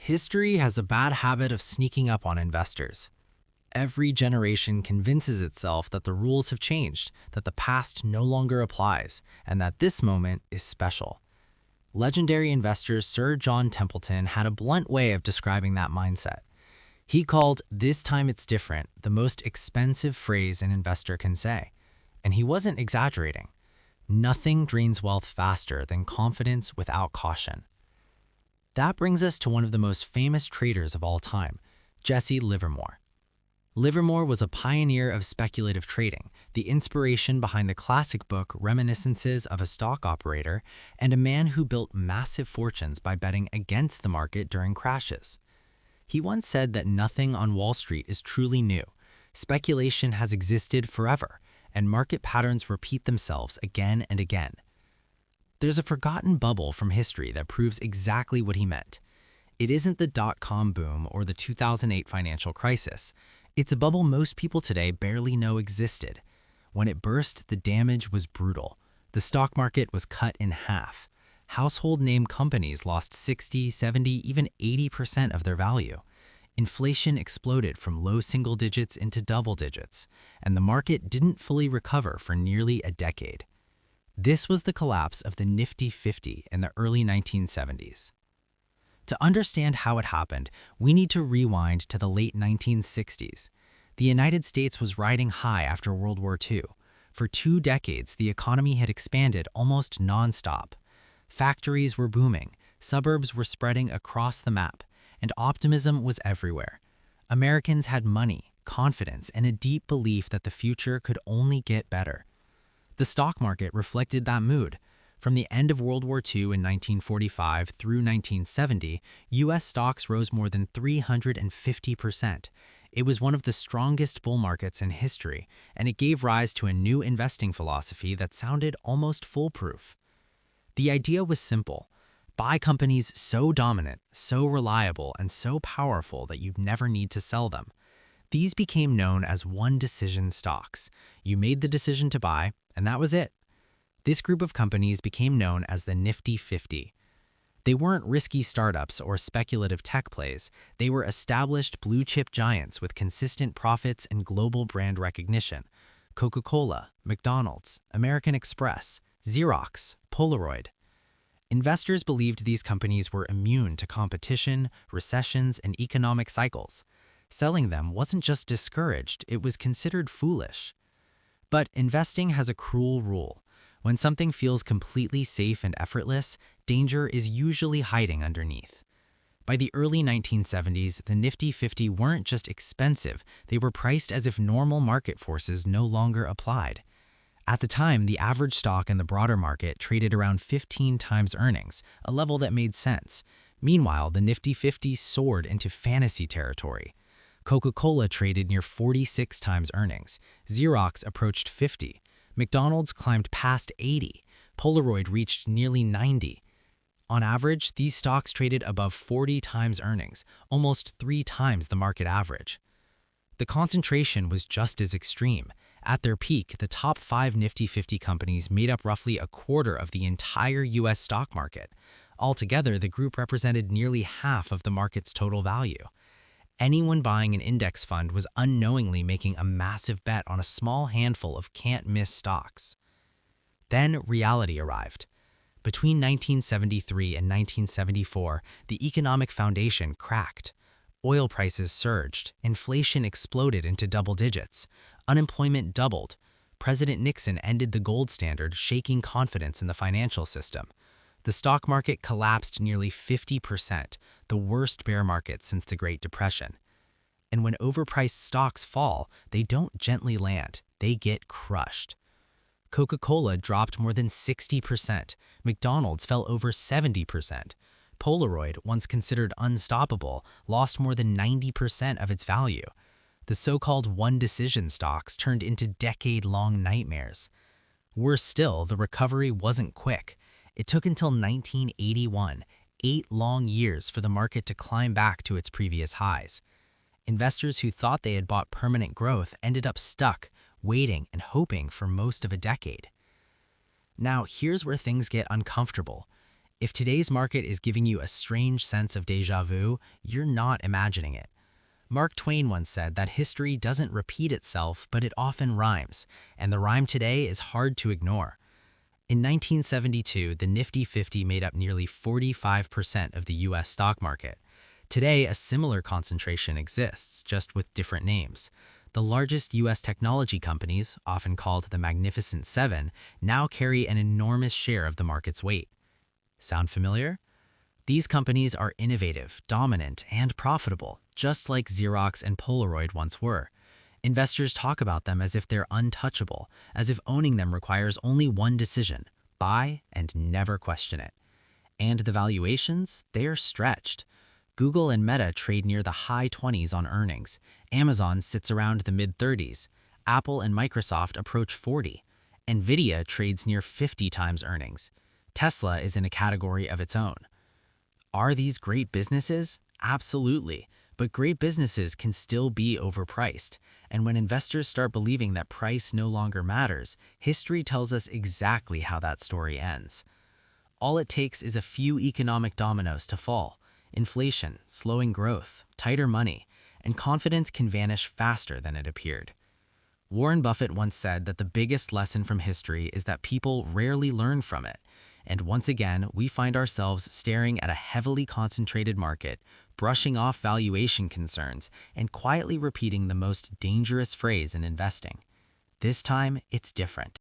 History has a bad habit of sneaking up on investors. Every generation convinces itself that the rules have changed, that the past no longer applies, and that this moment is special. Legendary investor Sir John Templeton had a blunt way of describing that mindset. He called "this time it's different" the most expensive phrase an investor can say. And he wasn't exaggerating. Nothing drains wealth faster than confidence without caution. That brings us to one of the most famous traders of all time, Jesse Livermore. Livermore was a pioneer of speculative trading, the inspiration behind the classic book Reminiscences of a Stock Operator, and a man who built massive fortunes by betting against the market during crashes. He once said that nothing on Wall Street is truly new. Speculation has existed forever, and market patterns repeat themselves again and again. There's a forgotten bubble from history that proves exactly what he meant. It isn't the dot-com boom or the 2008 financial crisis. It's a bubble most people today barely know existed. When it burst, the damage was brutal. The stock market was cut in half. Household name companies lost 60, 70, even 80% of their value. Inflation exploded from low single digits into double digits, and the market didn't fully recover for nearly a decade. This was the collapse of the Nifty 50 in the early 1970s. To understand how it happened, we need to rewind to the late 1960s. The United States was riding high after World War II. For 2 decades, the economy had expanded almost nonstop. Factories were booming, suburbs were spreading across the map, and optimism was everywhere. Americans had money, confidence, and a deep belief that the future could only get better. The stock market reflected that mood. From the end of World War II in 1945 through 1970, U.S. stocks rose more than 350%. It was one of the strongest bull markets in history, and it gave rise to a new investing philosophy that sounded almost foolproof. The idea was simple: buy companies so dominant, so reliable, and so powerful that you'd never need to sell them. These became known as one-decision stocks. You made the decision to buy, and that was it. This group of companies became known as the Nifty 50. They weren't risky startups or speculative tech plays. They were established blue-chip giants with consistent profits and global brand recognition. Coca-Cola, McDonald's, American Express, Xerox, Polaroid. Investors believed these companies were immune to competition, recessions, and economic cycles. Selling them wasn't just discouraged, it was considered foolish. But investing has a cruel rule. When something feels completely safe and effortless, danger is usually hiding underneath. By the early 1970s, the Nifty 50 weren't just expensive, they were priced as if normal market forces no longer applied. At the time, the average stock in the broader market traded around 15 times earnings, a level that made sense. Meanwhile, the Nifty 50 soared into fantasy territory. Coca-Cola traded near 46 times earnings. Xerox approached 50. McDonald's climbed past 80. Polaroid reached nearly 90. On average, these stocks traded above 40 times earnings, almost 3 times the market average. The concentration was just as extreme. At their peak, the top 5 Nifty 50 companies made up roughly a quarter of the entire U.S. stock market. Altogether, the group represented nearly half of the market's total value. Anyone buying an index fund was unknowingly making a massive bet on a small handful of can't-miss stocks. Then reality arrived. Between 1973 and 1974, the economic foundation cracked. Oil prices surged, inflation exploded into double digits, unemployment doubled. President Nixon ended the gold standard, shaking confidence in the financial system. The stock market collapsed nearly 50%, the worst bear market since the Great Depression. And when overpriced stocks fall, they don't gently land, they get crushed. Coca-Cola dropped more than 60%, McDonald's fell over 70%. Polaroid, once considered unstoppable, lost more than 90% of its value. The so-called one-decision stocks turned into decade-long nightmares. Worse still, the recovery wasn't quick. It took until 1981, 8 long years, for the market to climb back to its previous highs. Investors who thought they had bought permanent growth ended up stuck, waiting and hoping for most of a decade. Now, here's where things get uncomfortable. If today's market is giving you a strange sense of déjà vu, you're not imagining it. Mark Twain once said that history doesn't repeat itself, but it often rhymes, and the rhyme today is hard to ignore. In 1972, the Nifty 50 made up nearly 45% of the US stock market. Today, a similar concentration exists, just with different names. The largest US technology companies, often called the Magnificent Seven, now carry an enormous share of the market's weight. Sound familiar? These companies are innovative, dominant, and profitable, just like Xerox and Polaroid once were. Investors talk about them as if they're untouchable, as if owning them requires only one decision: buy and never question it. And the valuations? They're stretched. Google and Meta trade near the high 20s on earnings. Amazon sits around the mid-30s. Apple and Microsoft approach 40. Nvidia trades near 50 times earnings. Tesla is in a category of its own. Are these great businesses? Absolutely. But great businesses can still be overpriced. And when investors start believing that price no longer matters, history tells us exactly how that story ends. All it takes is a few economic dominoes to fall: inflation, slowing growth, tighter money, and confidence can vanish faster than it appeared. Warren Buffett once said that the biggest lesson from history is that people rarely learn from it. And once again, we find ourselves staring at a heavily concentrated market, brushing off valuation concerns, and quietly repeating the most dangerous phrase in investing. This time, it's different.